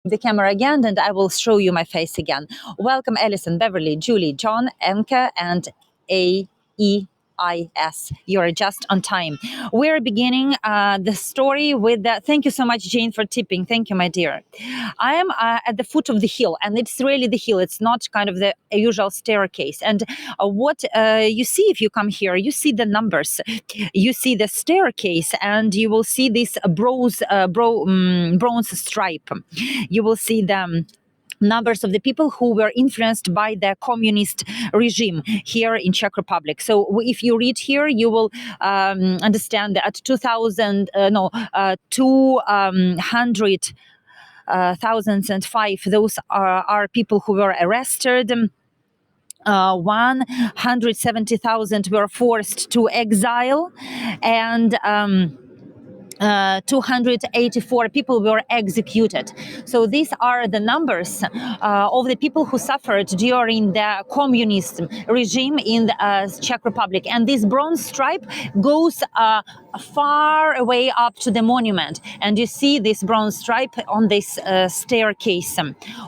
the camera again, and I will show you my face again. Welcome, Alison, Beverly, Julie, John, Enke, and AEIS. You're just on time. We're beginning the story with the. Thank you so much, Jane, for tipping. Thank you, my dear. I am at the foot of the hill, and it's really the hill. It's not kind of the usual staircase. And what you see if you come here, you see the numbers, you see the staircase, and you will see this bronze stripe. You will see the numbers of the people who were influenced by the communist regime here in Czech Republic. So if you read here, you will understand that at 205, those are people who were arrested. 170,000 were forced to exile, and 284 people were executed. So these are the numbers of the people who suffered during the communist regime in the Czech Republic. And this bronze stripe goes far away up to the monument. And you see this bronze stripe on this staircase,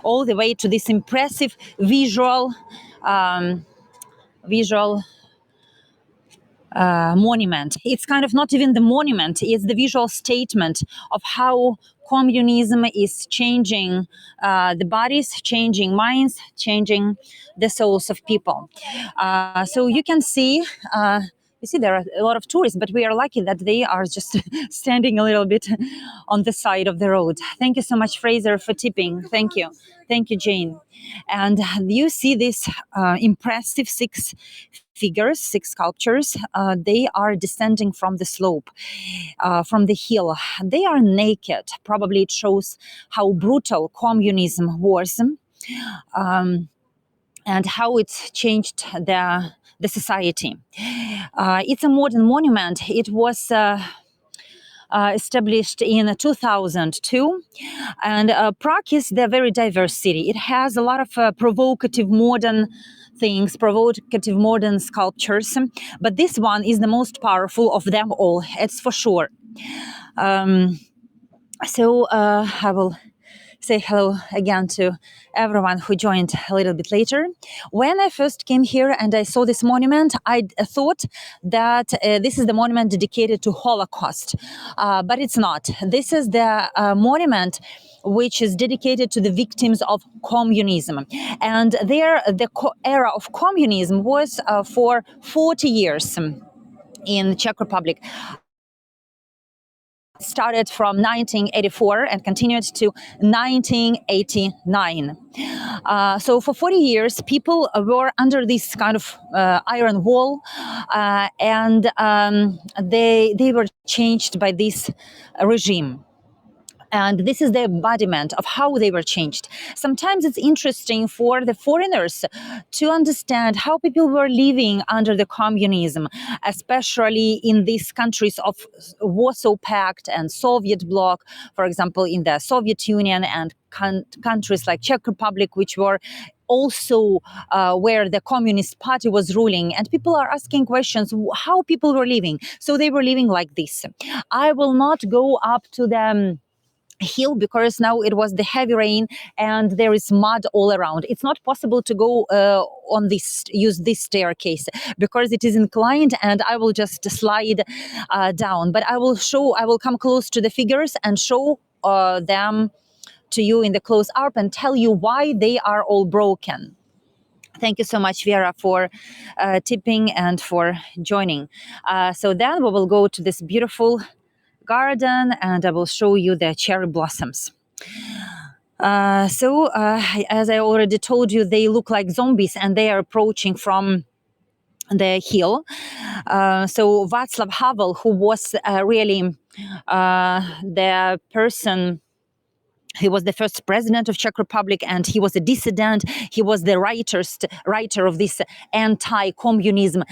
all the way to this impressive visual monument. It's kind of not even the monument, it's the visual statement of how communism is changing the bodies, changing minds, changing the souls of people. So you can see you see, there are a lot of tourists, but we are lucky that they are just standing a little bit on the side of the road. Thank you so much, Fraser, for tipping. Thank you. Thank you, Jane. And you see these impressive six figures, six sculptures. They are descending from the slope, from the hill. They are naked. Probably it shows how brutal communism was, and how it's changed the society. It's a modern monument. It was established in 2002, and Prague is a very diverse city. It has a lot of provocative modern things, provocative modern sculptures, but this one is the most powerful of them all, it's for sure. So I will say hello again to everyone who joined a little bit later. When I first came here and I saw this monument, I thought that this is the monument dedicated to Holocaust, but it's not. This is the monument which is dedicated to the victims of communism. And there, the era of communism was for 40 years in the Czech Republic. Started from 1984 and continued to 1989. So for 40 years, people were under this kind of iron wall, and they were changed by this regime. And this is the embodiment of how they were changed. Sometimes it's interesting for the foreigners to understand how people were living under the communism, especially in these countries of Warsaw Pact and Soviet bloc, for example, in the Soviet Union, and countries like Czech Republic, which were also where the Communist Party was ruling. And people are asking questions, how people were living. So they were living like this. I will not go up to the hill because now it was the heavy rain and there is mud all around. It's not possible to go use this staircase because it is inclined, and I will just slide down. But I will come close to the figures and show them to you in the close up and tell you why they are all broken. Thank you so much, Vera, for tipping and for joining. So then we will go to this beautiful garden and I will show you the cherry blossoms. As I already told you, they look like zombies and they are approaching from the hill. So Václav Havel, who was really the person, he was the first president of Czech Republic, and he was a dissident. He was the writer of this anti-communism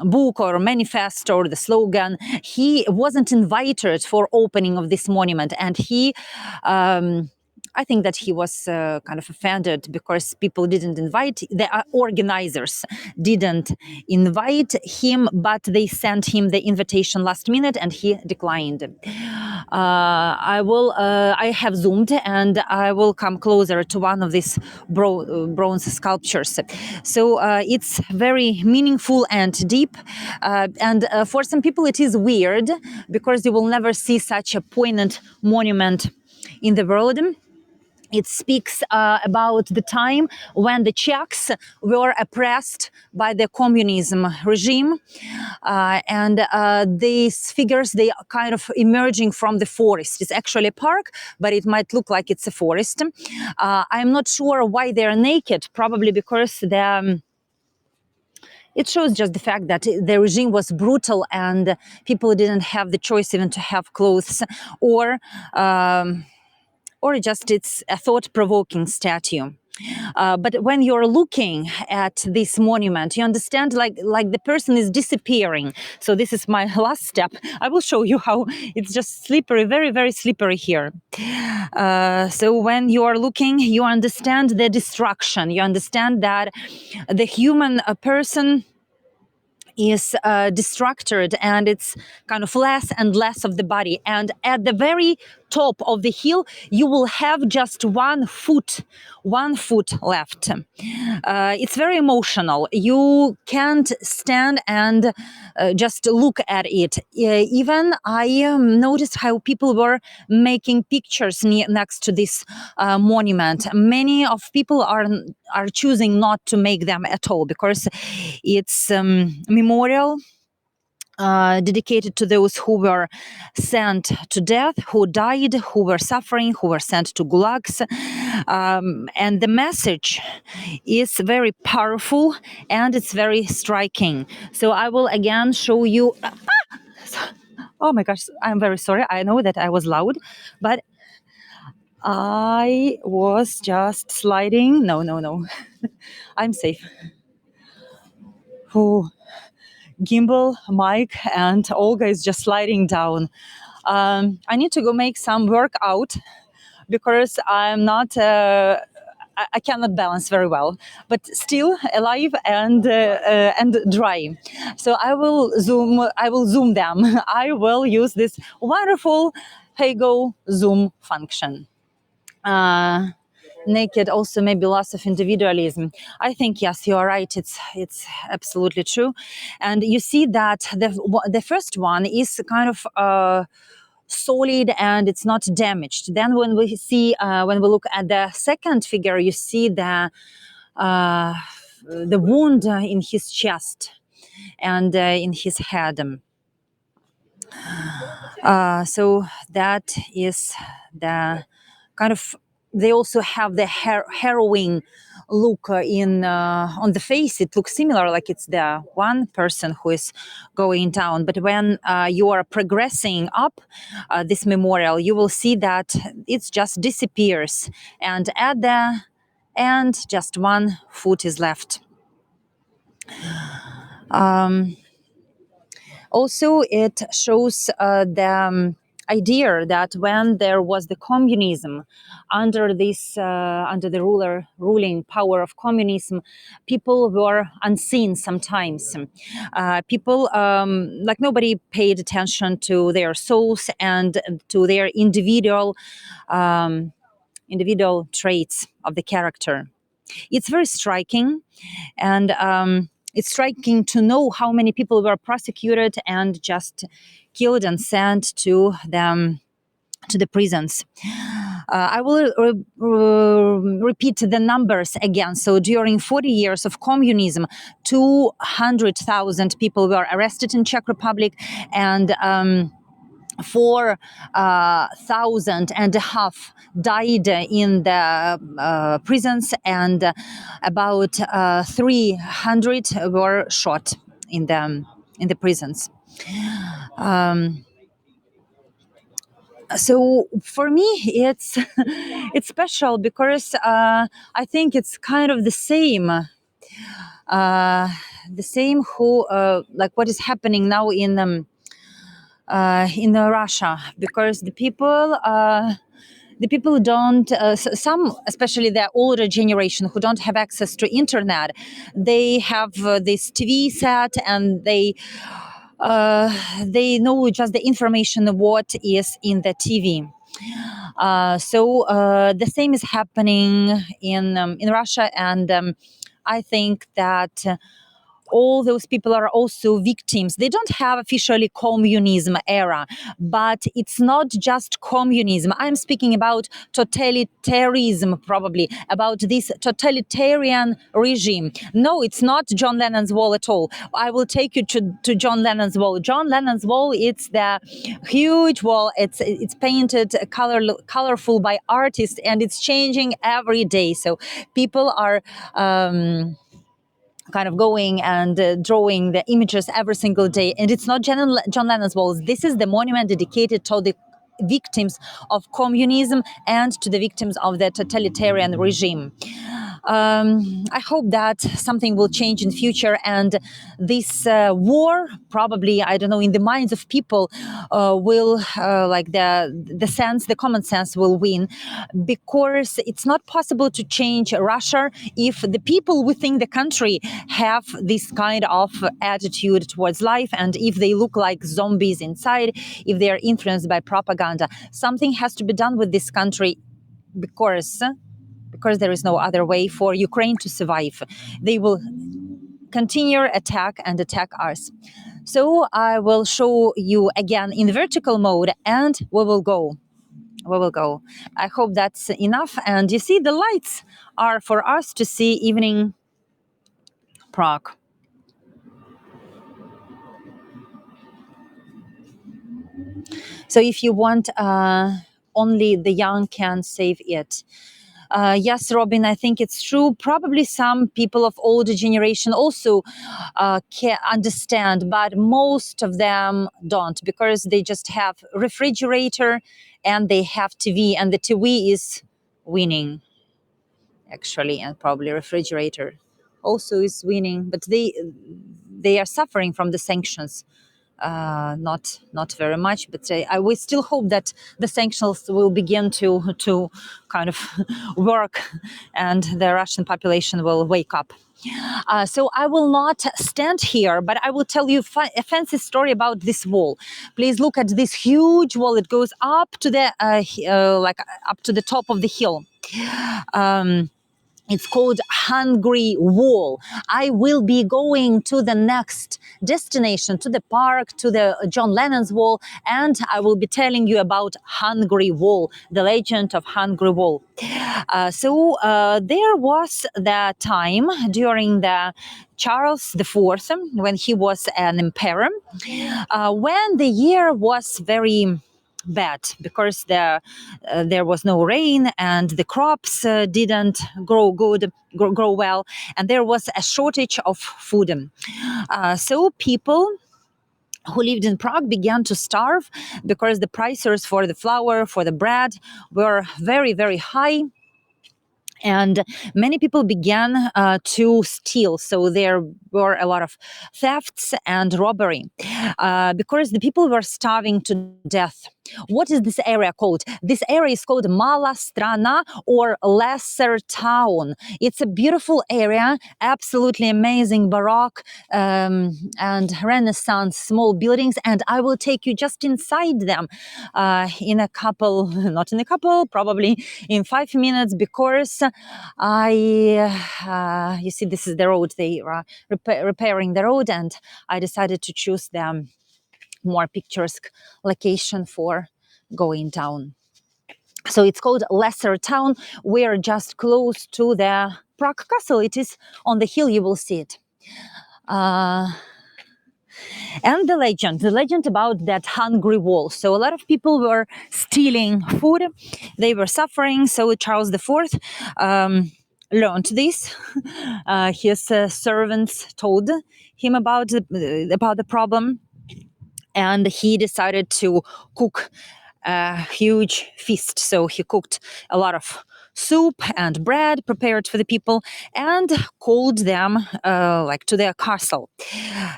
book or manifesto or the slogan. He wasn't invited for opening of this monument, and he I think that he was kind of offended because people didn't invite, the organizers didn't invite him, but they sent him the invitation last minute and he declined. I have zoomed and I will come closer to one of these bronze sculptures. So it's very meaningful and deep. And for some people, it is weird because you will never see such a poignant monument in the world. It speaks about the time when the Czechs were oppressed by the communism regime. And these figures, they are kind of emerging from the forest. It's actually a park, but it might look like it's a forest. I'm not sure why they're naked, probably because it shows just the fact that the regime was brutal and people didn't have the choice even to have clothes, or um, or just it's a thought-provoking statue. But when you're looking at this monument, you understand like the person is disappearing. So this is my last step. I will show you how it's just slippery, very, very slippery here. So when you are looking, you understand the destruction. You understand that the human person is distracted, and it's kind of less and less of the body. And at the very top of the hill, you will have just 1 foot left. It's very emotional. You can't stand and just look at it. Even I noticed how people were making pictures next to this monument. Many of people are choosing not to make them at all because it's memorial dedicated to those who were sent to death, who died, who were suffering, who were sent to gulags. And the message is very powerful and it's very striking. So I will again show you. Oh my gosh, I'm very sorry. I know that I was loud, but I was just sliding. No. I'm safe. Oh, gimbal, mic, and Olga is just sliding down. I need to go make some workout because I'm not. I cannot balance very well, but still alive and dry. So I will zoom. I will zoom them. I will use this wonderful Hego zoom function. Naked also maybe loss of individualism. I think yes, you are right. It's absolutely true, and you see that the first one is kind of solid and it's not damaged. Then when we look at the second figure, you see the wound in his chest and in his head. So that is the kind of. They also have the harrowing look on the face. It looks similar, like it's the one person who is going down. But when you are progressing up this memorial, you will see that it just disappears, and at the end, just 1 foot is left. Also, it shows the idea that when there was the communism, under the ruling power of communism, people were unseen sometimes. People like nobody paid attention to their souls and to their individual traits of the character. It's very striking, and it's striking to know how many people were prosecuted and just killed and sent to the prisons. I will repeat the numbers again. So during 40 years of communism, 200,000 people were arrested in Czech Republic, and 4,500 died in the prisons, and about 300 were shot in the prisons. So for me, it's it's special because I think it's kind of the same. Who like what is happening now in Russia, because the people don't some, especially the older generation who don't have access to internet, they have this TV set and they they know just the information of what is in the TV. The same is happening in Russia, and I think that all those people are also victims. They don't have officially communism era, but it's not just communism. I'm speaking about totalitarianism, probably about this totalitarian regime. No, it's not John Lennon's wall at all. I will take you to John Lennon's wall. John Lennon's wall, it's the huge wall. It's painted colorful by artists, and it's changing every day. So people are kind of going and drawing the images every single day. And it's not John Lennon's walls. This is the monument dedicated to the victims of communism and to the victims of the totalitarian regime. I hope that something will change in future, and this war, probably, I don't know, in the minds of people, will like the common sense will win, because it's not possible to change Russia if the people within the country have this kind of attitude towards life, and if they look like zombies inside, if they are influenced by propaganda. Something has to be done with this country, because there is no other way for Ukraine to survive. They will continue attack us. So I will show you again in vertical mode, and we will go. I hope that's enough. And you see, the lights are for us to see evening Prague. So if you want, only the young can save it. Yes, Robin, I think it's true. Probably some people of older generation also can understand, but most of them don't, because they just have refrigerator and they have TV, and the TV is winning, actually, and probably refrigerator also is winning, but they are suffering from the sanctions. Not very much, but we still hope that the sanctions will begin to kind of work, and the Russian population will wake up. So I will not stand here, but I will tell you a fancy story about this wall. Please look at this huge wall. It goes up to the up to the top of the hill. It's called Hungry Wall. I will be going to the next destination, to the park, to the John Lennon's wall, and I will be telling you about Hungry Wall, the legend of Hungry Wall. There was the time during the Charles IV, when he was an emperor, when the year was very bad, because there was no rain and the crops didn't grow well, and there was a shortage of food. So people who lived in Prague began to starve, because the prices for the flour, for the bread, were very, very high. And many people began to steal. So there were a lot of thefts and robbery, because the people were starving to death. What is this area called? This area is called Mala Strana, or Lesser Town. It's a beautiful area, absolutely amazing Baroque and Renaissance small buildings. And I will take you just inside them probably in 5 minutes, because you see, this is the road. They are repairing the road, and I decided to choose the more picturesque location for going down. So it's called Lesser Town. We're just close to the Prague Castle. It is on the hill, you will see it. And the legend about that Hungry Wall. So a lot of people were stealing food. They were suffering. So Charles IV learned this. His servants told him about the problem, and he decided to cook a huge feast. So he cooked a lot of soup and bread prepared for the people, and called them to their castle.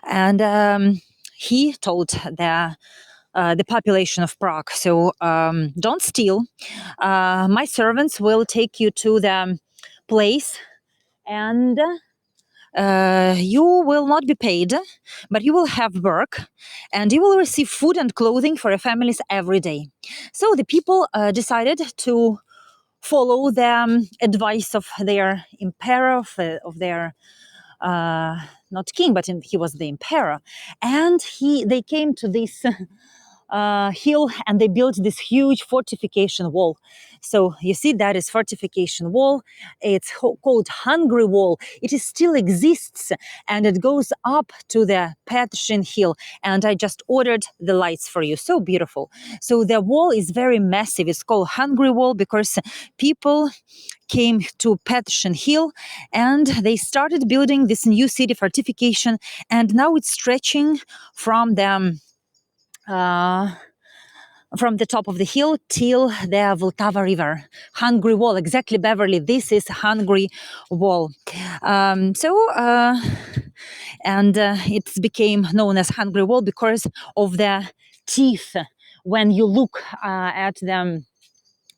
And he told the population of Prague, so don't steal. My servants will take you to the place, and You will not be paid, but you will have work, and you will receive food and clothing for your families every day. So the people decided to follow the advice of their emperor, of their not king, but he was the emperor, and they came to this hill, and they built this huge fortification wall. So you see, that is fortification wall. It's called Hungry Wall. It is still exists, and it goes up to the Petroshin Hill. And I just ordered the lights for you. So beautiful. So the wall is very massive. It's called Hungry Wall because people came to Petroshin Hill and they started building this new city fortification. And now it's stretching from the top of the hill till the Vltava River. Hungry Wall, exactly, Beverly. This is Hungry Wall. It became known as Hungry Wall because of the teeth. When you look at the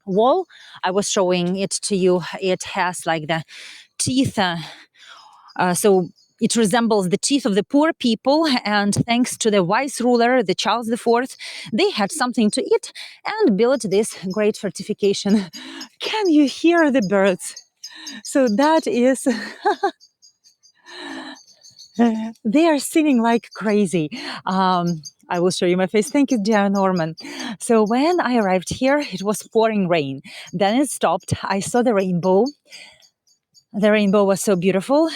wall, I was showing it to you. It has like the teeth. So it resembles the teeth of the poor people, and thanks to the wise ruler, the Charles IV, they had something to eat and built this great fortification. Can you hear the birds? So that is, they are singing like crazy. I will show you my face. Thank you, dear Norman. So when I arrived here, it was pouring rain. Then it stopped. I saw the rainbow. The rainbow was so beautiful.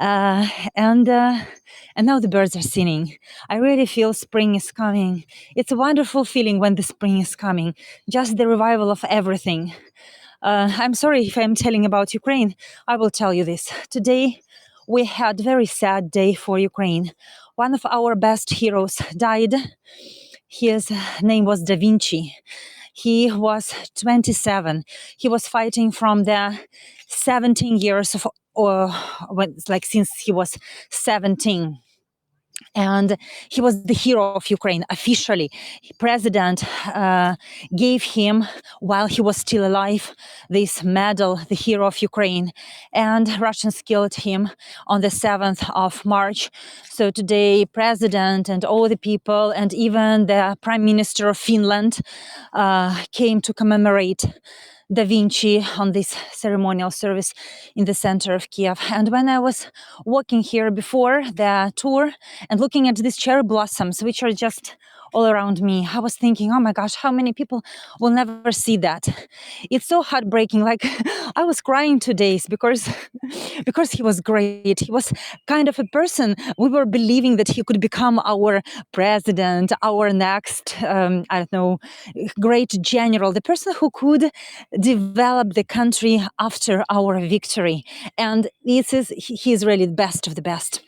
Uh, and now the birds are singing. I really feel spring is coming. It's a wonderful feeling when the spring is coming, just the revival of everything. I'm sorry if I'm telling about Ukraine. I will tell you this. Today, we had a very sad day for Ukraine. One of our best heroes died. His name was Da Vinci. He was 27. He was fighting from the 17 years of, since he was 17. And he was the hero of Ukraine officially. President gave him, while he was still alive, this medal, the hero of Ukraine. And Russians killed him on the 7th of March. So today, president and all the people, and even the prime minister of Finland came to commemorate Da Vinci on this ceremonial service in the center of Kiev. And when I was walking here before the tour and looking at these cherry blossoms, which are just all around me, I was thinking, oh my gosh, how many people will never see that? It's so heartbreaking. Like I was crying 2 days because he was great. He was kind of a person. We were believing that he could become our president, our next, I don't know, great general, the person who could develop the country after our victory. And he is really the best of the best.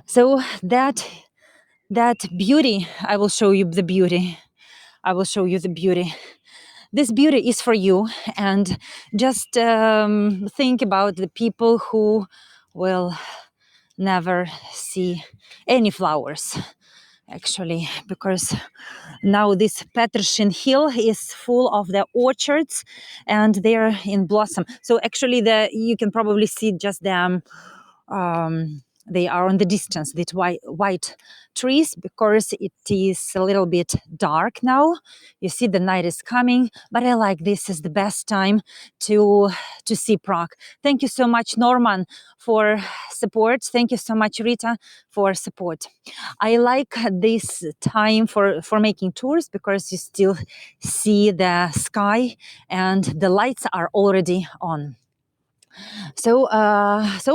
So that beauty, I will show you the beauty. I will show you the beauty. This beauty is for you, and just think about the people who will never see any flowers, actually, because now this Petroshin Hill is full of the orchards, and they're in blossom. So actually, you can probably see just them. They are on the distance, these white trees, because it is a little bit dark now. You see the night is coming, but I like this is the best time to see Prague. Thank you so much, Norman, for support. Thank you so much, Rita, for support. I like this time for making tours because you still see the sky and the lights are already on. So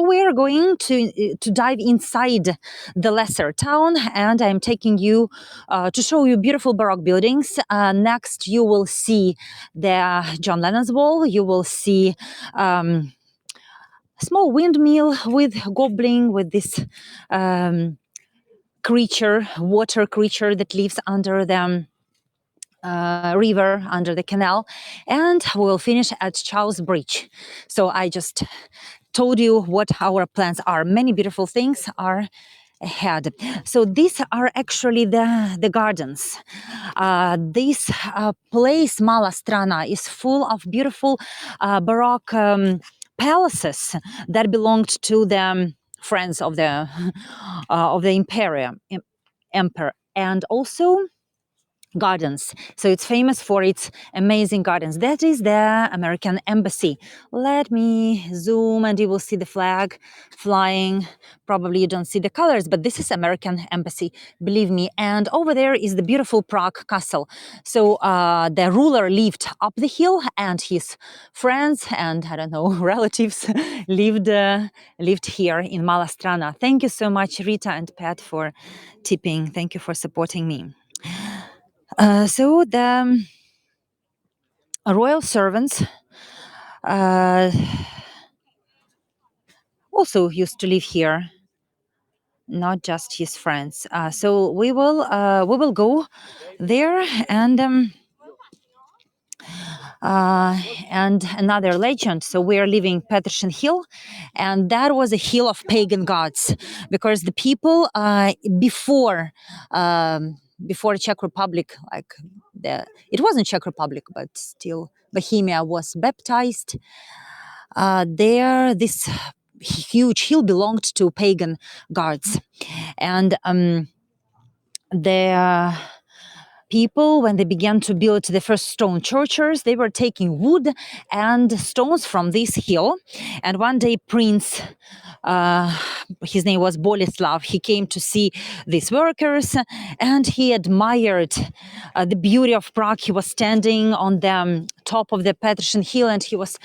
we are going to dive inside the lesser town, and I'm taking you to show you beautiful Baroque buildings. Next, you will see the John Lennon's wall. You will see a small windmill with gobbling, with this water creature that lives under the river, under the canal, and we'll finish at Charles Bridge. So I just told you what our plans are. Many beautiful things are ahead. So these are actually the gardens. This place, Mala Strana, is full of beautiful Baroque palaces that belonged to the friends of the emperor, and also gardens. So it's famous for its amazing gardens. That is the American embassy. Let me zoom and you will see the flag flying. Probably you don't see the colors, but this is American embassy, believe me. And over there is the beautiful Prague castle. So the ruler lived up the hill, and his friends and, I don't know, relatives lived here in Mala Strana. Thank you so much, Rita and Pat, for tipping. Thank you for supporting me. So the royal servants uh, also used to live here, not just his friends. So we will go there, and another legend. So we are leaving Peterson Hill, and that was a hill of pagan gods, because the people before Czech Republic, like it wasn't Czech Republic, but still Bohemia was baptized. There, this huge hill belonged to pagan gods, and the people, when they began to build the first stone churches, they were taking wood and stones from this hill. And one day, Prince, his name was Boleslav, he came to see these workers, and he admired the beauty of Prague. He was standing on the top of the Petrosian Hill, and he was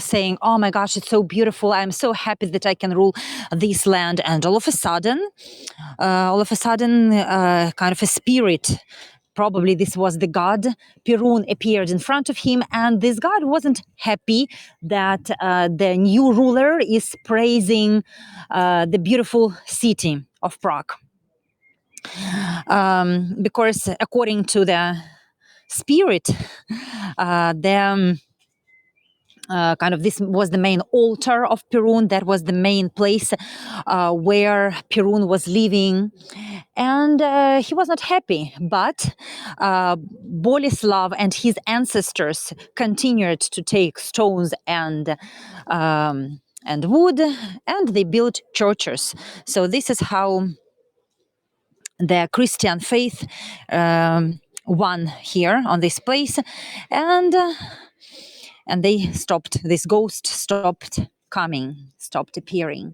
saying, "Oh my gosh, it's so beautiful! I'm so happy that I can rule this land." And all of a sudden, kind of a spirit, probably this was the god Perun, appeared in front of him, and this god wasn't happy that the new ruler is praising the beautiful city of Prague, because according to the spirit, the kind of this was the main altar of Perun. That was the main place where Perun was living, and he was not happy. But Boleslav and his ancestors continued to take stones and wood, and they built churches. So this is how the Christian faith won here on this place, and this ghost stopped coming, stopped appearing.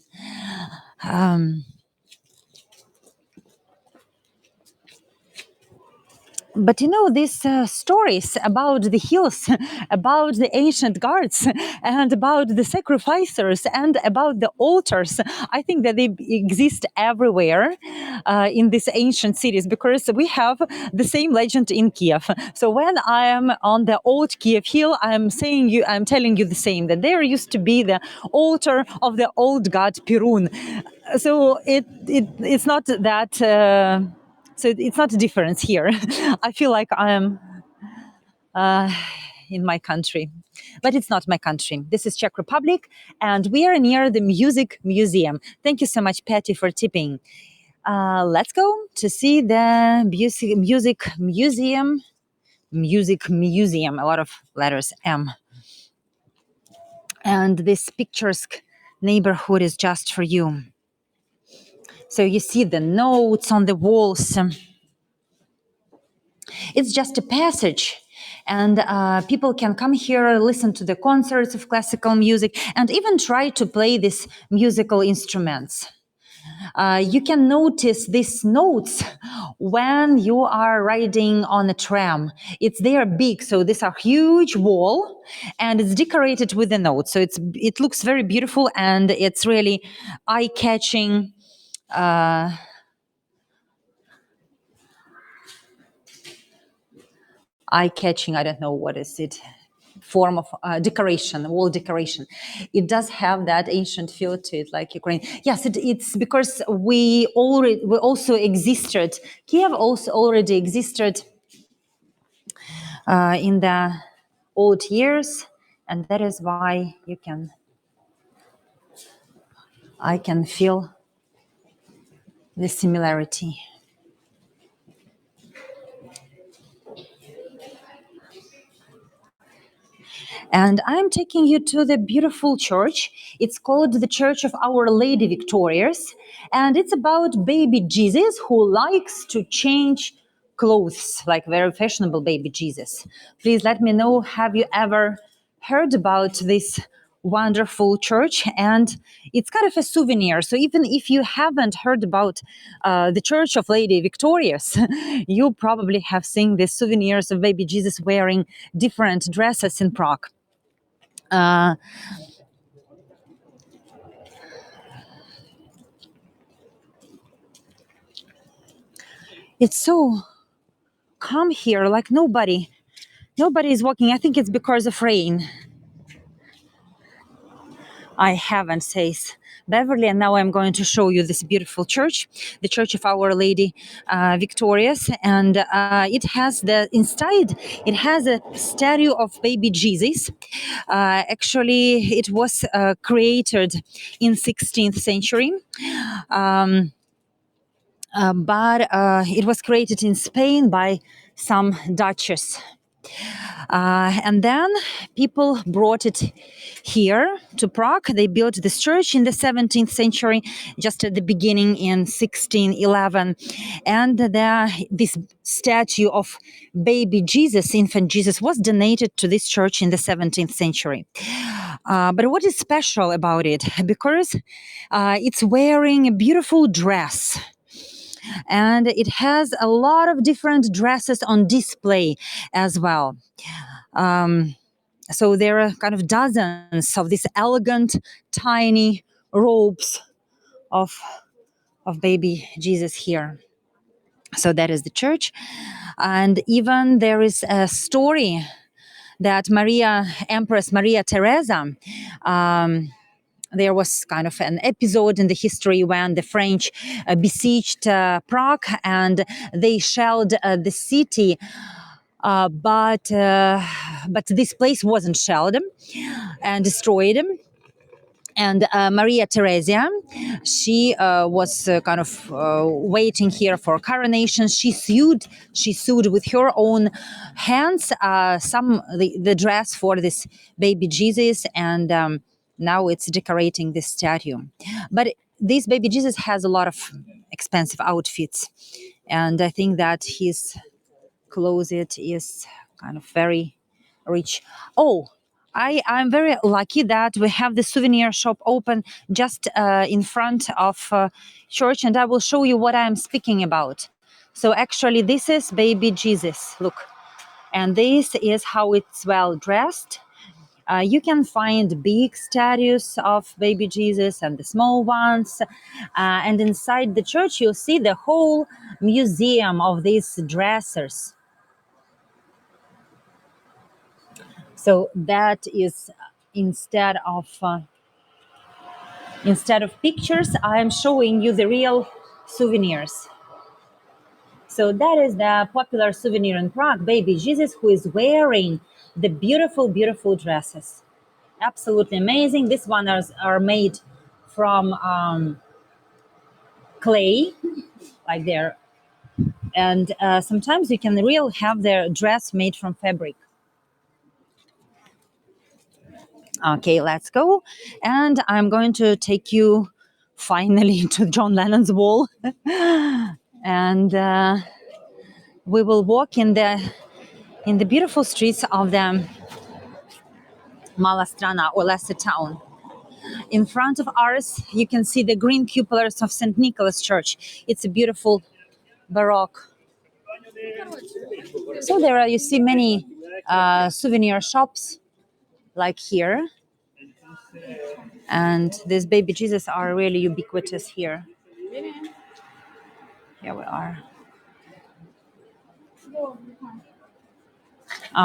But you know, these stories about the hills, about the ancient gods, and about the sacrificers, and about the altars, I think that they exist everywhere in these ancient cities, because we have the same legend in Kiev. So when I am on the old Kiev hill, I'm telling you the same, that there used to be the altar of the old god Perun. So it's not that. So it's not a difference here. I feel like I am in my country, but it's not my country. This is Czech Republic, and we are near the Music Museum. Thank you so much, Patty, for tipping. Let's go to see the Music Museum. Music Museum, a lot of letters, M. And this picturesque neighborhood is just for you. So you see the notes on the walls. It's just a passage, and people can come here, listen to the concerts of classical music, and even try to play these musical instruments. You can notice these notes when you are riding on a tram. They are big, so these are huge wall, and it's decorated with the notes. So it looks very beautiful, and it's really eye-catching. Eye-catching, I don't know what is it, form of decoration, wall decoration. It does have that ancient feel to it, like Ukraine. Yes, it's because we also existed. Kiev also already existed in the old years, and that is why I can feel the similarity. And I'm taking you to the beautiful church. It's called the Church of Our Lady Victorious. And it's about baby Jesus who likes to change clothes, like very fashionable baby Jesus. Please let me know, have you ever heard about this wonderful church? And it's kind of a souvenir. So even if you haven't heard about the Church of Lady Victorious, you probably have seen the souvenirs of baby Jesus wearing different dresses in Prague. It's so calm here, like nobody is walking. I think it's because of rain. I haven't, says Beverly, and now I'm going to show you this beautiful church, the Church of Our Lady Victorious, and it has the inside. It has a statue of baby Jesus. Actually, it was created in 16th century. But it was created in Spain by some Dutches. And then people brought it here to Prague. They built this church in the 17th century, just at the beginning in 1611. And this statue of baby Jesus, infant Jesus, was donated to this church in the 17th century. But what is special about it? Because it's wearing a beautiful dress. And it has a lot of different dresses on display as well. So there are kind of dozens of these elegant, tiny robes of baby Jesus here. So that is the church. And even there is a story that Empress Maria Theresa, there was kind of an episode in the history when the French besieged Prague and they shelled the city. But this place wasn't shelled and destroyed. And Maria Theresia, she was kind of waiting here for coronation. She sued with her own hands the dress for this baby Jesus, and now it's decorating this statue. But this baby Jesus has a lot of expensive outfits, and I think that his closet is kind of very rich. Oh, I'm very lucky that we have the souvenir shop open just in front of church, and I will show you what I'm speaking about. So actually, this is baby Jesus. Look, and this is how it's well dressed. You can find big statues of baby Jesus and the small ones. And inside the church, you'll see the whole museum of these dressers. So that is instead of pictures, I am showing you the real souvenirs. So that is the popular souvenir in Prague, baby Jesus, who is wearing the beautiful, beautiful dresses. Absolutely amazing. These ones are made from clay, like there, and sometimes you can really have their dress made from fabric. Okay, let's go. And I'm going to take you finally to John Lennon's wall. And we will walk in the beautiful streets of the Mala Strana, or Lesser Town. In front of ours, you can see the green cupolas of St. Nicholas Church. It's a beautiful Baroque. So there are, you see many souvenir shops like here. And these baby Jesus are really ubiquitous here. Here we are.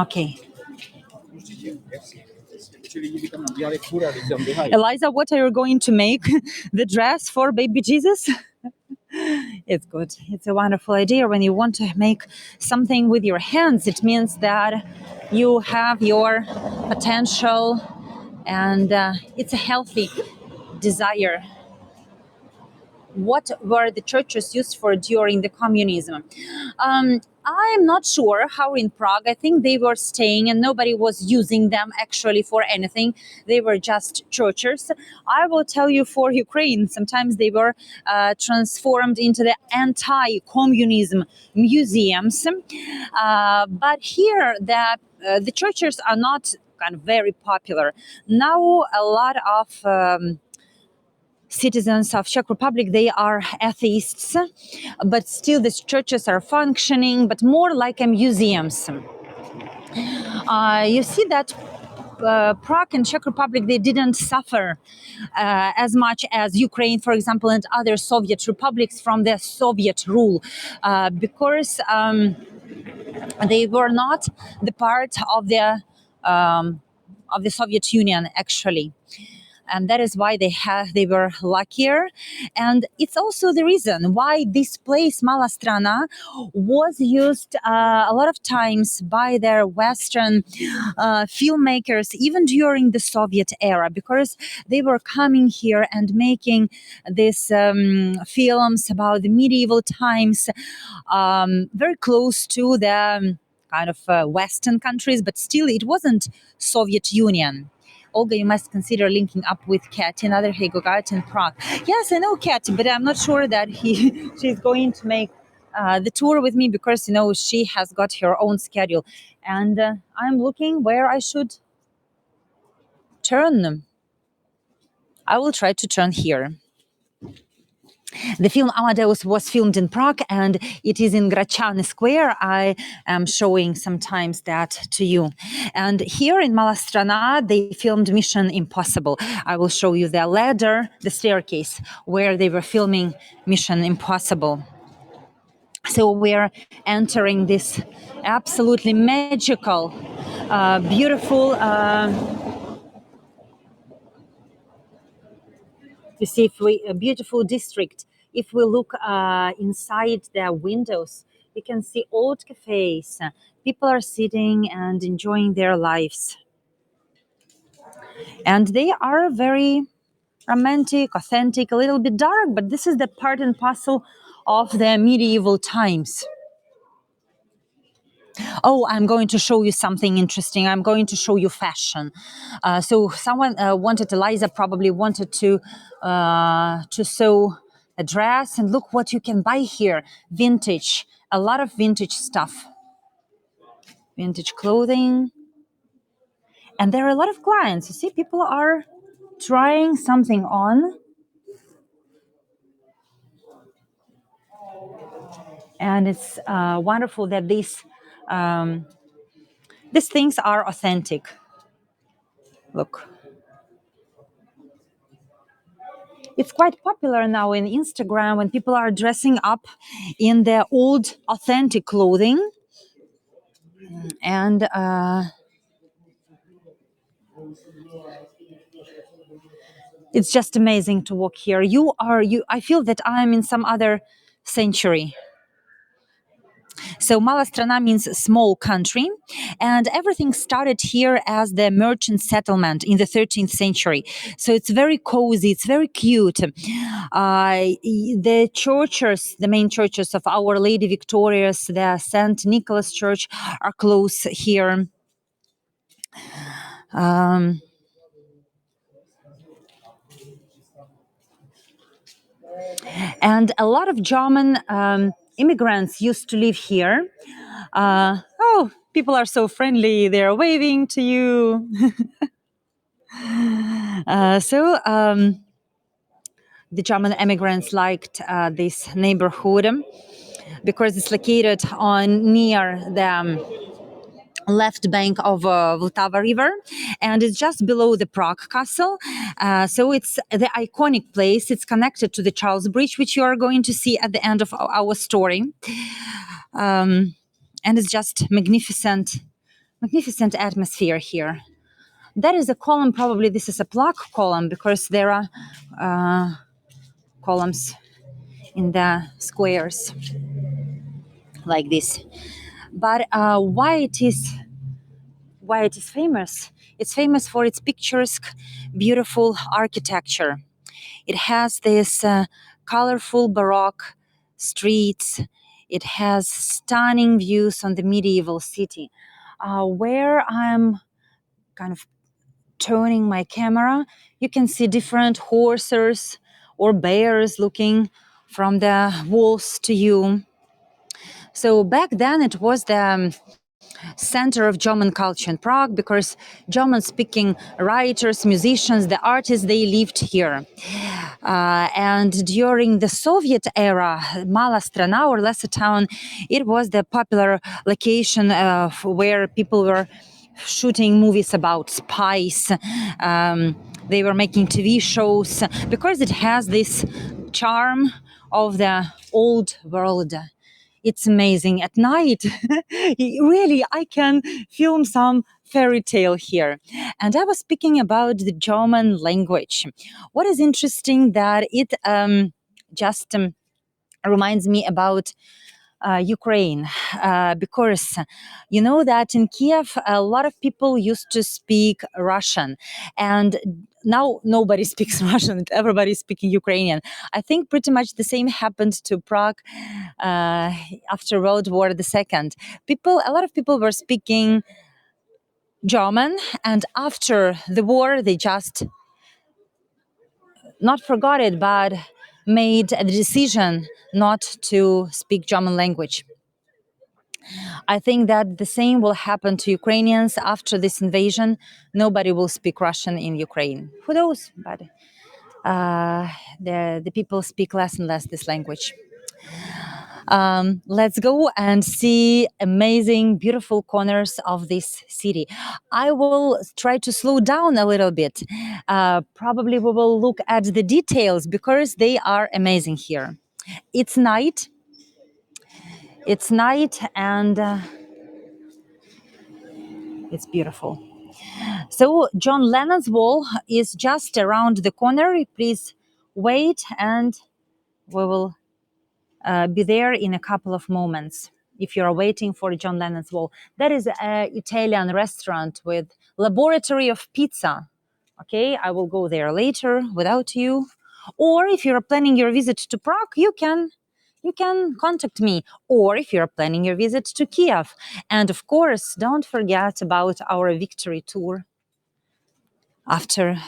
Okay. Eliza, what are you going to make? The dress for baby Jesus? It's good. It's a wonderful idea. When you want to make something with your hands, it means that you have your potential, and it's a healthy desire. what were the churches used for during the communism. I'm not sure how in Prague. I think they were staying and nobody was using them actually for anything. They were just churches. I will tell you for Ukraine, sometimes they were transformed into the anti-communism museums. But here, the churches are not kind of very popular. Now, a lot of citizens of Czech Republic, they are atheists, but still the churches are functioning, but more like a museums. You see that Prague and Czech Republic, they didn't suffer as much as Ukraine, for example, and other Soviet republics from the Soviet rule, because they were not the part of the Soviet Union actually, and that is why they were luckier. And it's also the reason why this place Mala Strana was used a lot of times by their Western filmmakers even during the Soviet era, because they were coming here and making these films about the medieval times, very close to the kind of Western countries, but still it wasn't Soviet Union. Olga, you must consider linking up with Kat, another Hegogat in Prague. Yes, I know Kat, but I'm not sure that she's going to make the tour with me, because she has got her own schedule, and I'm looking where I should turn. I will try to turn here. The film Amadeus was filmed in Prague, and it is in Grachany Square. I am showing sometimes that to you. And here in Mala Strana, they filmed Mission Impossible. I will show you the ladder, the staircase, where they were filming Mission Impossible. So we're entering this absolutely magical, beautiful. To see if a beautiful district. If we look inside the windows, we can see old cafes. People are sitting and enjoying their lives, and they are very romantic, authentic, a little bit dark, but this is the part and parcel of the medieval times. Oh, I'm going to show you something interesting. I'm going to show you fashion. So someone wanted, Eliza probably wanted to sew a dress, and look what you can buy here. Vintage, a lot of vintage stuff. Vintage clothing. And there are a lot of clients. You see, people are trying something on. And it's wonderful that these things are authentic. Look. It's quite popular now in Instagram when people are dressing up in their old authentic clothing. And it's just amazing to walk here. I feel that I'm in some other century. So Mala Strana means small country, and everything started here as the merchant settlement in the 13th century. So it's very cozy, it's very cute. The churches, the main churches of Our Lady Victorious, the St. Nicholas Church are close here. And a lot of German immigrants used to live here. Oh, people are so friendly. They're waving to you. The German immigrants liked this neighborhood because it's located on near the left bank of Vltava River, and it's just below the Prague Castle. So it's the iconic place. It's connected to the Charles Bridge, which you are going to see at the end of our story. And it's just magnificent atmosphere here. That is a column, probably this is a plaque column, because there are columns in the squares like this. But why it is famous? It's famous for its picturesque, beautiful architecture. It has this colorful Baroque streets. It has stunning views on the medieval city. Where I'm kind of turning my camera, you can see different horses or bears looking from the walls to you. So back then it was the center of German culture in Prague because German-speaking writers, musicians, the artists, they lived here. And during the Soviet era, Mala Strana or Lesser Town, it was the popular location where people were shooting movies about spies. They were making TV shows because it has this charm of the old world. It's amazing. At night, really, I can film some fairy tale here. And I was speaking about the German language. What is interesting that it just reminds me about Ukraine, because you know that in Kiev, a lot of people used to speak Russian, and now nobody speaks Russian. Everybody's speaking Ukrainian. I think pretty much the same happened to Prague after World War II. A lot of people were speaking German, and after the war, they just not forgot it, but made a decision not to speak German language. I think that the same will happen to Ukrainians after this invasion. Nobody will speak Russian in Ukraine. Who knows? But the people speak less and less this language. Let's go and see amazing, beautiful corners of this city. I will try to slow down a little bit. Probably we will look at the details because they are amazing here. It's night. It's night and it's beautiful. So John Lennon's wall is just around the corner. Please wait and we will be there in a couple of moments if you're waiting for John Lennon's wall. That is an Italian restaurant with laboratory of pizza. Okay, I will go there later without you. Or if you're planning your visit to Prague, you can contact me. Or if you're planning your visit to Kiev. And of course, don't forget about our victory tour after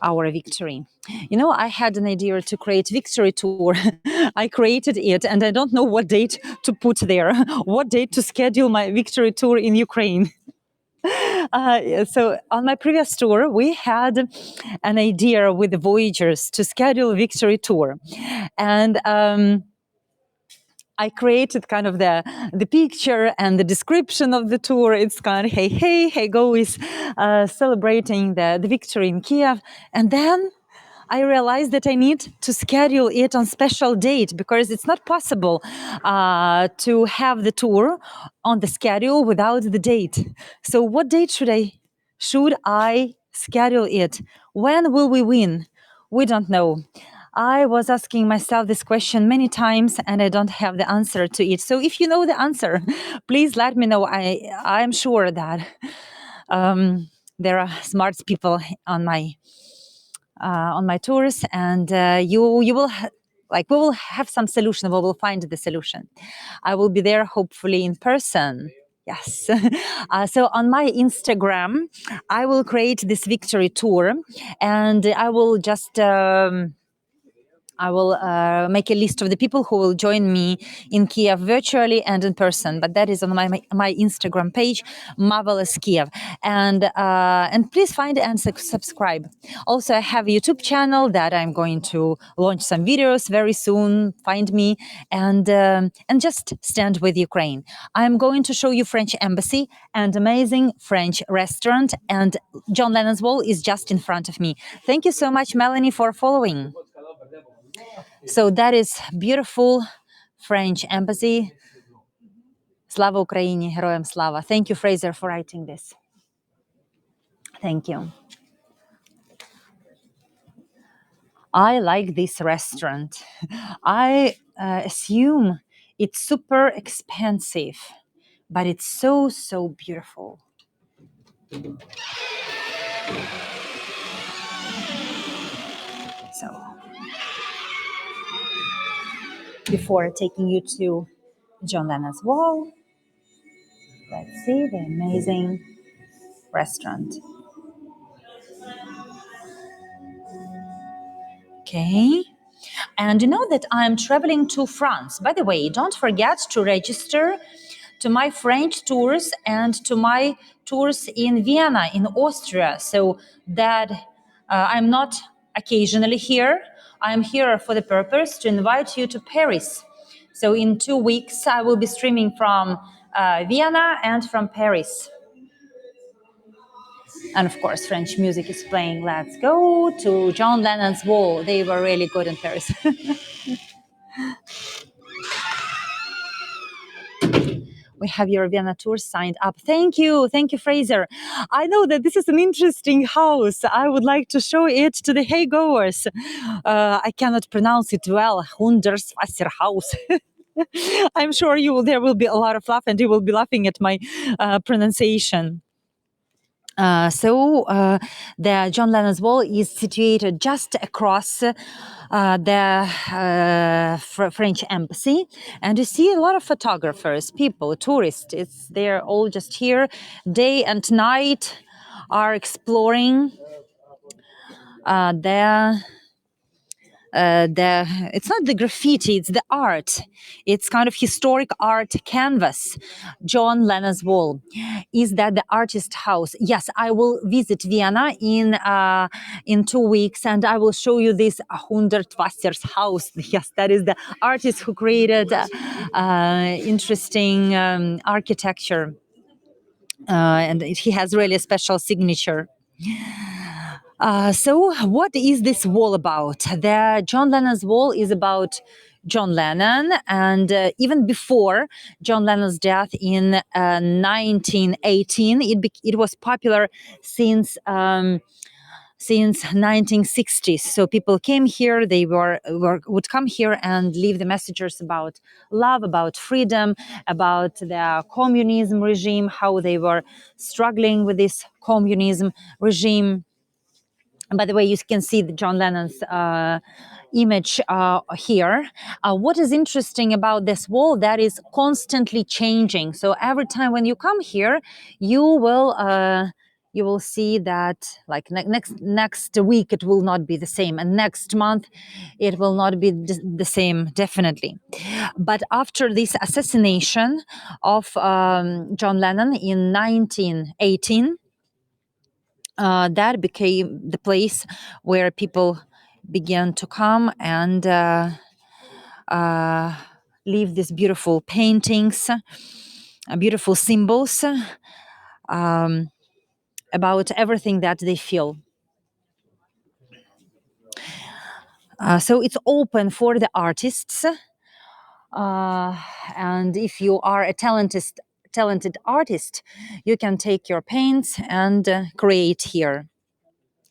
our victory. You know, I had an idea to create victory tour. I created it and I don't know what date to put there, what date to schedule my victory tour in Ukraine. So on my previous tour, we had an idea with the Voyagers to schedule a victory tour. And I created kind of the picture and the description of the tour. It's kind of, hey, go is celebrating the victory in Kiev. And then I realized that I need to schedule it on special date because it's not possible to have the tour on the schedule without the date. So what date should I schedule it? When will we win? We don't know. I was asking myself this question many times and I don't have the answer to it. So if you know the answer, please let me know. I'm sure that there are smart people on my tours, and you will we will have some solution. We will find the solution. I will be there hopefully in person. Yes. So on my Instagram, I will create this victory tour, and I will just. I will make a list of the people who will join me in Kiev virtually and in person. But that is on my Instagram page, Marvelous Kiev, and please find and subscribe. Also, I have a YouTube channel that I'm going to launch some videos very soon. Find me and just stand with Ukraine. I'm going to show you French embassy and amazing French restaurant, and John Lennon's wall is just in front of me. Thank you so much, Melanie, for following. So that is beautiful French embassy. Slava Ukraini, Heroям Slava. Thank you, Fraser, for writing this. Thank you. I like this restaurant. I assume it's super expensive, but it's so beautiful. So before taking you to John Lennon's wall, let's see the amazing restaurant. Okay. And you know that I'm traveling to France. By the way, don't forget to register to my French tours and to my tours in Vienna, in Austria, so that I'm not occasionally here. I'm here for the purpose to invite you to Paris. So in 2 weeks, I will be streaming from Vienna and from Paris. And of course, French music is playing. Let's go to John Lennon's wall. They were really good in Paris. We have your Vienna tour signed up. Thank you. Thank you, Fraser. I know that this is an interesting house. I would like to show it to the hey goers. I cannot pronounce it well. Hunderswasser house. I'm sure there will be a lot of laugh and you will be laughing at my pronunciation. The John Lennon's wall is situated just across the French embassy, and you see a lot of photographers, people, tourists. They're all just here, day and night, are exploring it's not the graffiti, it's the art. It's kind of historic art canvas. John Lennon's wall. Is that the artist house? Yes, I will visit Vienna in 2 weeks, and I will show you this Hundertwasser's house. Yes, that is the artist who created interesting architecture, and he has really a special signature. So what is this wall about? The John Lennon's wall is about John Lennon, and even before John Lennon's death in 1918, it was popular since 1960s. So people came here, they would come here and leave the messages about love, about freedom, about the communism regime, how they were struggling with this communism regime. And by the way, you can see the John Lennon's image here. What is interesting about this wall, that is constantly changing. So every time when you come here, you will see that like next week it will not be the same, and next month it will not be the same, definitely. But after this assassination of John Lennon in 1918, that became the place where people began to come and leave these beautiful paintings, beautiful symbols about everything that they feel. So it's open for the artists, and if you are a talented artist, you can take your paints and create here.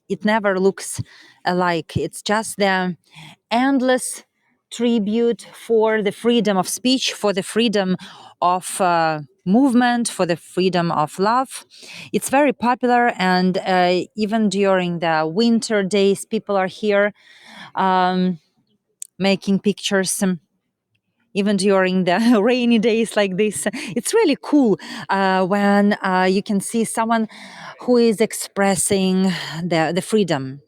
It never looks alike. It's just the endless tribute for the freedom of speech, for the freedom of movement, for the freedom of love. It's very popular, and even during the winter days, people are here making pictures. Even during the rainy days like this, it's really cool when you can see someone who is expressing the freedom.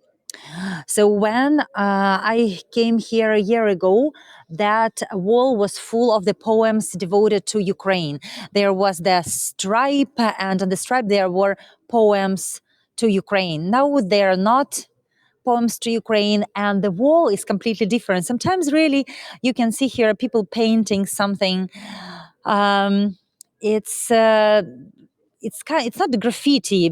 So when I came here a year ago, that wall was full of the poems devoted to Ukraine. There was the stripe, and on the stripe there were poems to Ukraine. Now they are not poems to Ukraine, and the wall is completely different. Sometimes really you can see here people painting something. It's it's not the graffiti.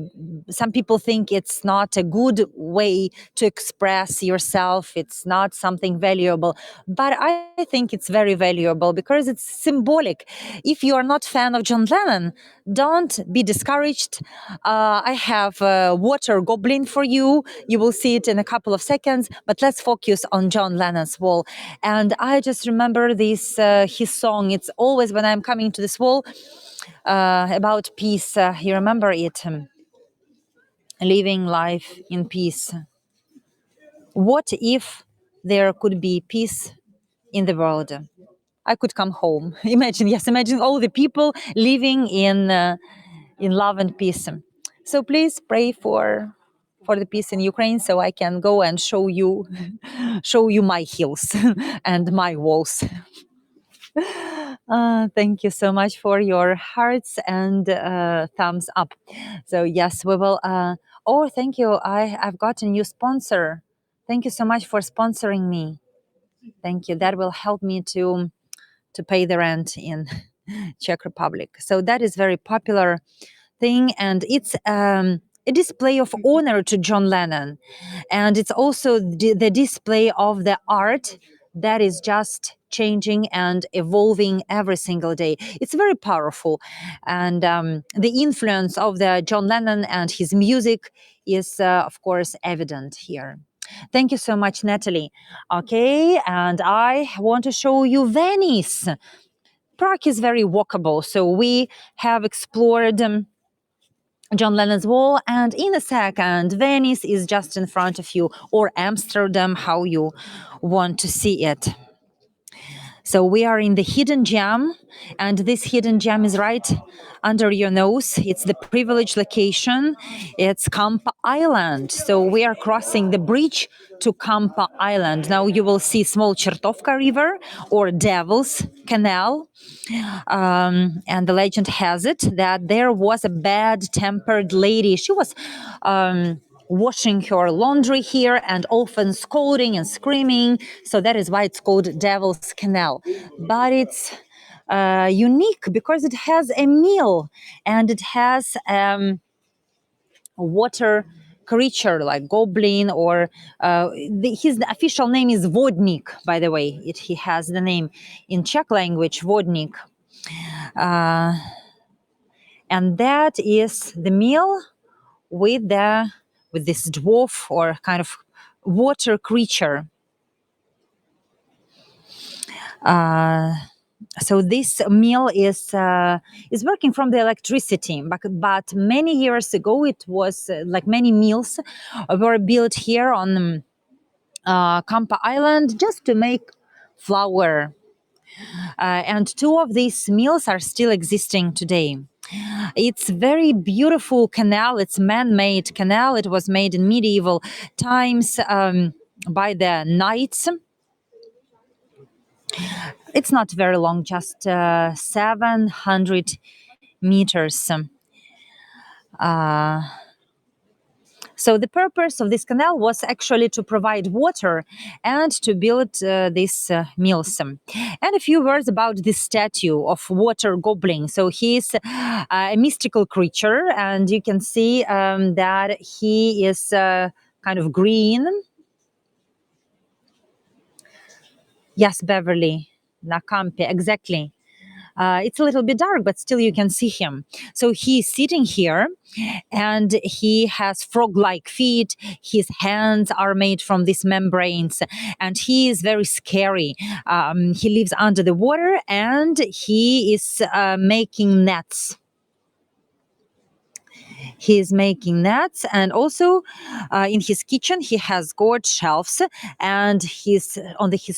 Some people think it's not a good way to express yourself. It's not something valuable, but I think it's very valuable because it's symbolic. If you are not fan of John Lennon, don't be discouraged. I have a water goblin for you. You will see it in a couple of seconds, but let's focus on John Lennon's wall. And I just remember this his song. It's always when I'm coming to this wall about peace. You remember it, living life in peace. What if there could be peace in the world? I could come home. Imagine, yes, imagine all the people living in love and peace. So please pray for the peace in Ukraine, so I can go and show you show you my hills and my walls. Thank you so much for your hearts and thumbs up. So yes, we will. Oh, thank you. I've got a new sponsor. Thank you so much for sponsoring me. Thank you. That will help me to pay the rent in Czech Republic. So that is very popular thing, and it's a display of honor to John Lennon, and it's also the display of the art that is just changing and evolving every single day. It's very powerful, and the influence of the John Lennon and his music is, of course, evident here. Thank you so much, Natalie. Okay, and I want to show you Venice. Prague is very walkable, so we have explored John Lennon's wall, and in a second, Venice is just in front of you, or Amsterdam, how you want to see it. So we are in the hidden gem, and this hidden gem is right under your nose. It's the privileged location. It's Kampa Island. So we are crossing the bridge to Kampa Island. Now you will see small Chertovka River or Devil's Canal. And the legend has it that there was a bad-tempered lady. She was washing her laundry here and often scolding and screaming. So that is why it's called Devil's Canal. But it's unique because it has a mill and it has a water creature like goblin, or his official name is Vodnik, by the way. He has the name in Czech language, Vodnik. And that is the mill with this dwarf or kind of water creature. So this mill is working from the electricity, but many years ago it was like many mills were built here on Kampa Island just to make flour. And two of these mills are still existing today. It's very beautiful canal. It's man-made canal. It was made in medieval times by the knights. It's not very long, just 700 meters. So the purpose of this canal was actually to provide water and to build these mills. And a few words about this statue of water goblin. So he is a mystical creature, and you can see that he is kind of green. Yes, Beverly, Nakampe, exactly. It's a little bit dark, but still you can see him. So he's sitting here and he has frog-like feet. His hands are made from these membranes and he is very scary. He lives under the water and he is making nets. He is making nets, and also in his kitchen he has gourd shelves, and his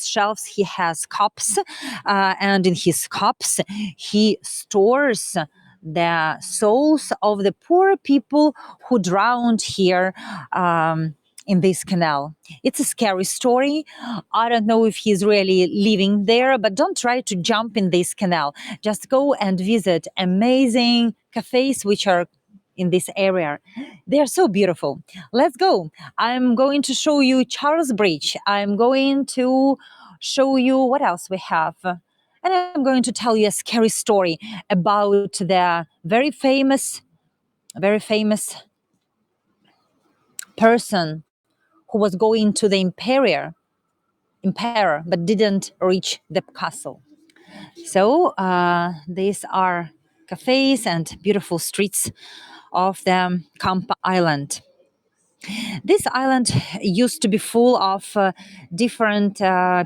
shelves he has cups, and in his cups he stores the souls of the poor people who drowned here. In this canal. It's a scary story. I don't know if he's really living there, but don't try to jump in this canal. Just go and visit amazing cafes which are in this area. They are so beautiful. Let's go. I'm going to show you Charles Bridge. I'm going to show you what else we have. And I'm going to tell you a scary story about the very famous person who was going to the emperor, but didn't reach the castle. So these are cafes and beautiful streets of the Kampa Island. This island used to be full of different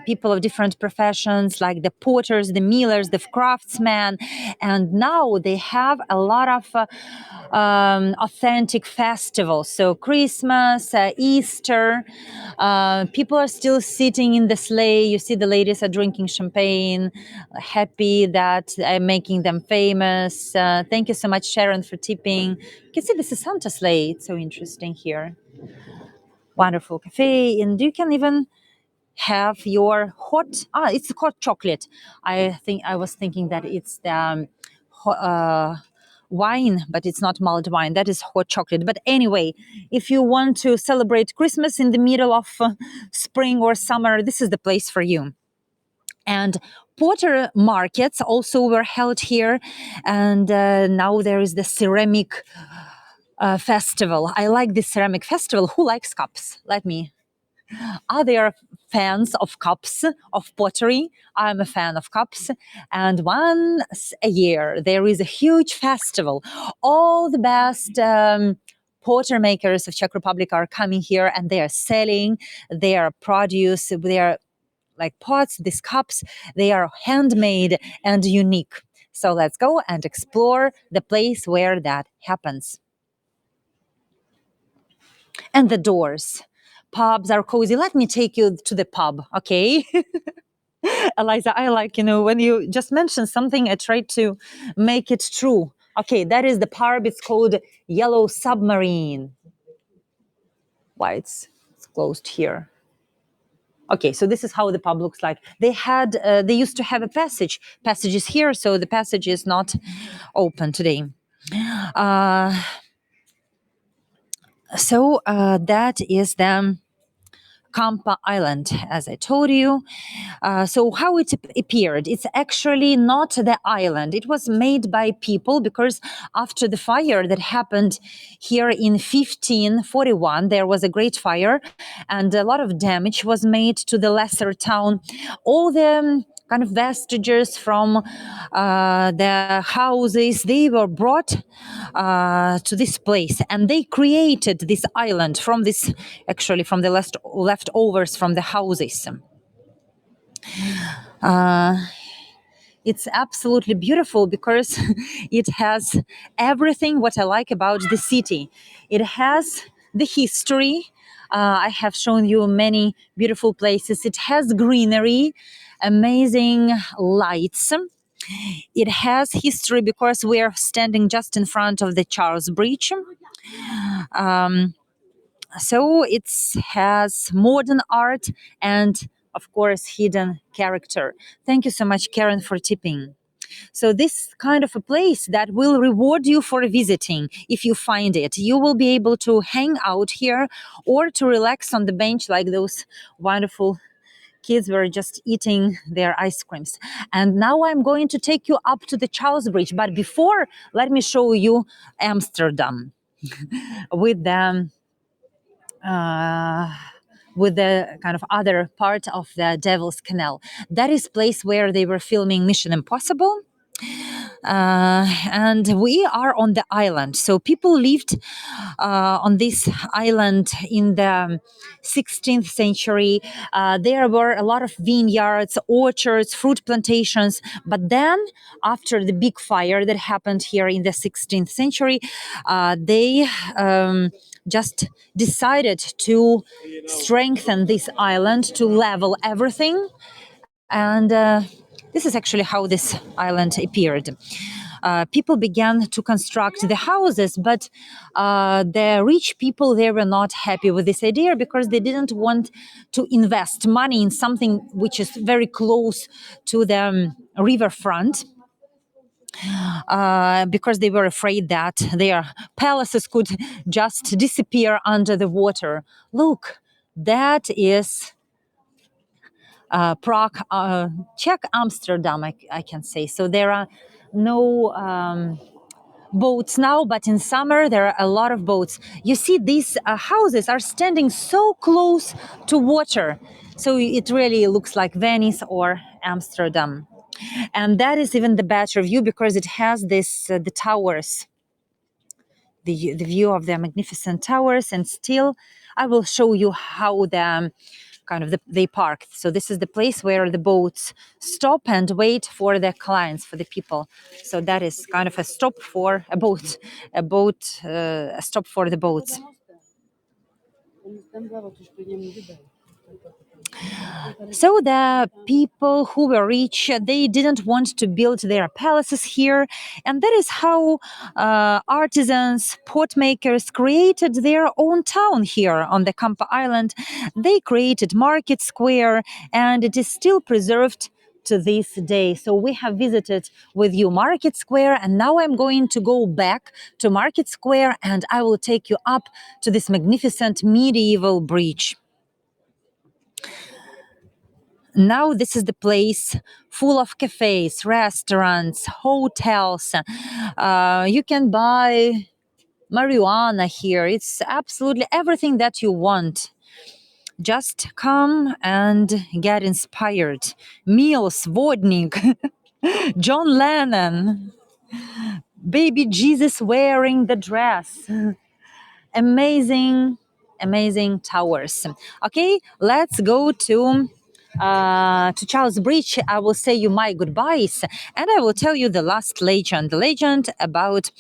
people of different professions, like the porters, the millers, the craftsmen, and now they have a lot of authentic festivals. So Christmas, Easter, people are still sitting in the sleigh. You see the ladies are drinking champagne, happy that I'm making them famous. Thank you so much, Sharon, for tipping. You can see this is Santa sleigh. It's so interesting here. Wonderful cafe, and you can even have your hot it's hot chocolate. I was thinking that it's the wine, but it's not mulled wine, that is hot chocolate. But anyway, if you want to celebrate Christmas in the middle of spring or summer, this is the place for you. And Potter markets also were held here, and now there is the ceramic festival. I like this ceramic festival. Who likes cups? Let me. Are there fans of cups, of pottery? I'm a fan of cups. And once a year, there is a huge festival. All the best potter makers of Czech Republic are coming here, and they are selling their produce, their like pots, these cups. They are handmade and unique. So let's go and explore the place where that happens. And the doors. Pubs are cozy. Let me take you to the pub, okay? Eliza, I like, when you just mention something, I try to make it true. Okay, that is the pub. It's called Yellow Submarine. Why it's closed here. Okay, so this is how the pub looks like. They used to have a passage. Passage is here, so the passage is not open today. That is the Kampa Island, as I told you. So how it appeared, it's actually not the island. It was made by people because after the fire that happened here in 1541, there was a great fire and a lot of damage was made to the lesser town. All the kind of vestiges from the houses, they were brought to this place, and they created this island from this, actually from the leftovers from the houses. It's absolutely beautiful because it has everything what I like about the city. It has the history. I have shown you many beautiful places. It has greenery, amazing lights. It has history because we are standing just in front of the Charles Bridge. So it has modern art and, of course, hidden character. Thank you so much, Karen, for tipping. So this kind of a place that will reward you for visiting if you find it. You will be able to hang out here or to relax on the bench like those wonderful kids were just eating their ice creams. And now I'm going to take you up to the Charles Bridge. But before, let me show you Amsterdam with the kind of other part of the Devil's Canal. That is place where they were filming Mission Impossible. And we are on the island. So people lived on this island in the 16th century. There were a lot of vineyards, orchards, fruit plantations. But then, after the big fire that happened here in the 16th century, they just decided to strengthen this island, to level everything. And this is actually how this island appeared. People began to construct the houses, but the rich people, they were not happy with this idea because they didn't want to invest money in something which is very close to the riverfront. Because they were afraid that their palaces could just disappear under the water. Look, that is Prague, Czech Amsterdam, I can say. So there are no boats now, but in summer there are a lot of boats. You see, these houses are standing so close to water. So it really looks like Venice or Amsterdam. And that is even the better view because it has this the towers, the view of the magnificent towers. And still, I will show you how the kind of they park. So this is the place where the boats stop and wait for the clients, for the people. So that is kind of a stop for a stop for the boats. So the people who were rich, they didn't want to build their palaces here, and that is how artisans, pot makers created their own town here on the Kampa Island. They created Market Square, and it is still preserved to this day. So we have visited with you Market Square, and now I'm going to go back to Market Square, and I will take you up to this magnificent medieval bridge. Now this is the place full of cafes, restaurants, hotels. You can buy marijuana here. It's absolutely everything that you want. Just come and get inspired. Meals, vodnik, John Lennon, baby Jesus wearing the dress. Amazing, amazing towers. Okay, let's go to Charles Bridge. I will say you my goodbyes, and I will tell you the last legend, the legend about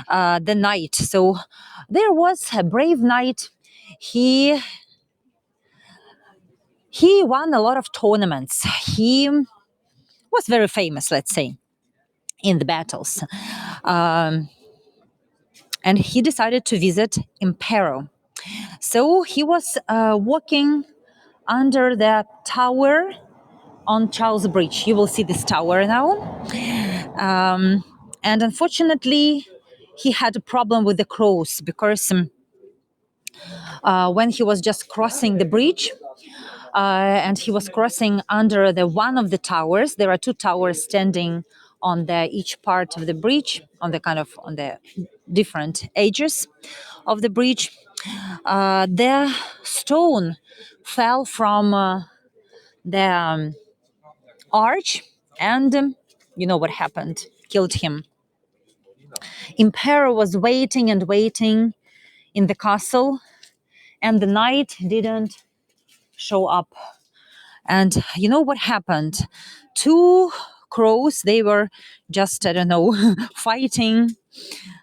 the knight. So there was a brave knight. He won a lot of tournaments. He was very famous, let's say, in the battles. And he decided to visit Impero. So he was walking under the tower on Charles Bridge. You will see this tower now. And unfortunately, he had a problem with the crows because when he was just crossing the bridge, and he was crossing under the one of the towers. There are two towers standing on the each part of the bridge, on the different edges of the bridge. The stone fell from the arch, and you know what happened? Killed him. Impero was waiting and waiting in the castle, and the knight didn't show up. And you know what happened? Two crows, they were just, I don't know, fighting.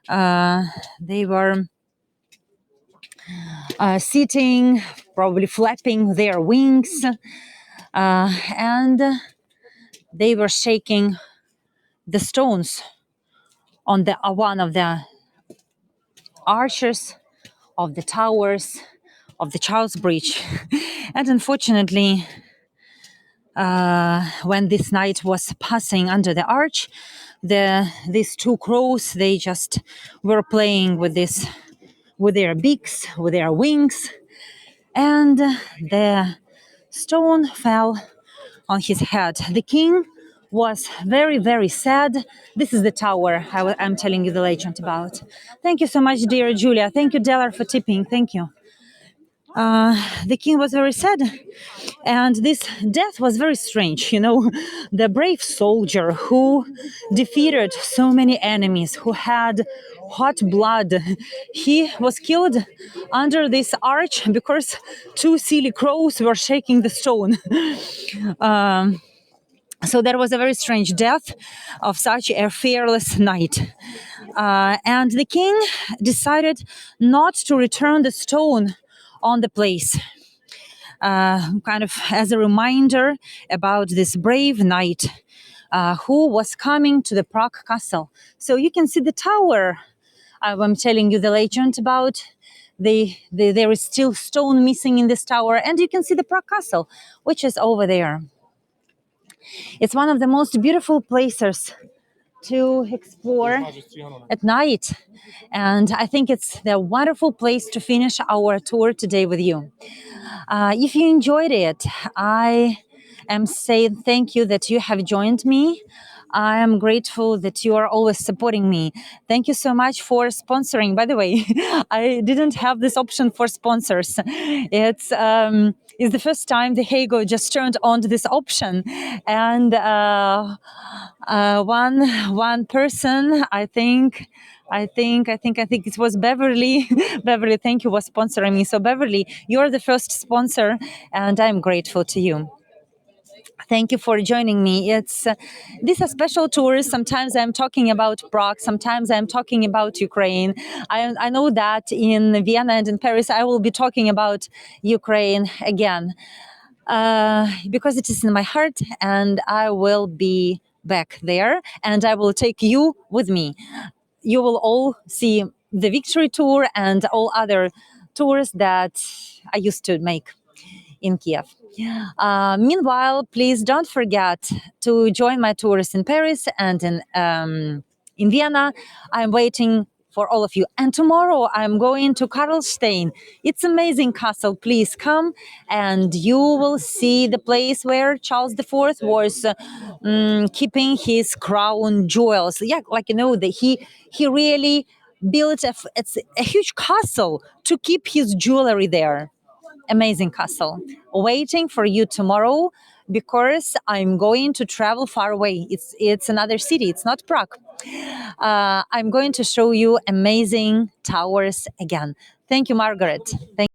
They were sitting, probably flapping their wings, and they were shaking the stones on the one of the arches of the towers of the Charles Bridge. And unfortunately, when this knight was passing under the arch, these two crows, they just were playing with their beaks, with their wings, and the stone fell on his head. The king was very, very sad. This is the tower I'm telling you the legend about. Thank you so much, dear Julia. Thank you, Delar, for tipping. Thank you. The king was very sad, and this death was very strange. You know, the brave soldier who defeated so many enemies, who had hot blood, he was killed under this arch because two silly crows were shaking the stone. So that was a very strange death of such a fearless knight. And the king decided not to return the stone on the place, kind of as a reminder about this brave knight who was coming to the Prague castle. So you can see the tower I'm telling you the legend about. There is still stone missing in this tower, and you can see the Prague castle, which is over there. It's one of the most beautiful places to explore at night. And I think it's the wonderful place to finish our tour today with you. If you enjoyed it, I am saying thank you that you have joined me. I am grateful that you are always supporting me. Thank you so much for sponsoring. By the way, I didn't have this option for sponsors. It's the first time the Hago just turned on this option, and one person, I think, I think it was Beverly. Beverly, thank you, was sponsoring me. So Beverly, you're the first sponsor, and I'm grateful to you. Thank you for joining me. It's These are special tours. Sometimes I'm talking about Prague. Sometimes I'm talking about Ukraine. I know that in Vienna and in Paris, I will be talking about Ukraine again because it is in my heart, and I will be back there, and I will take you with me. You will all see the victory tour and all other tours that I used to make in Kiev. Meanwhile, please don't forget to join my tours in Paris and in Vienna. I'm waiting for all of you. And tomorrow I'm going to Karlstein. It's amazing castle. Please come and you will see the place where Charles IV was keeping his crown jewels. Yeah, like he really built it's a huge castle to keep his jewelry there. Amazing castle waiting for you tomorrow because I'm going to travel far away. It's another city. It's not Prague. I'm going to show you amazing towers again. Thank you, Margaret. Thank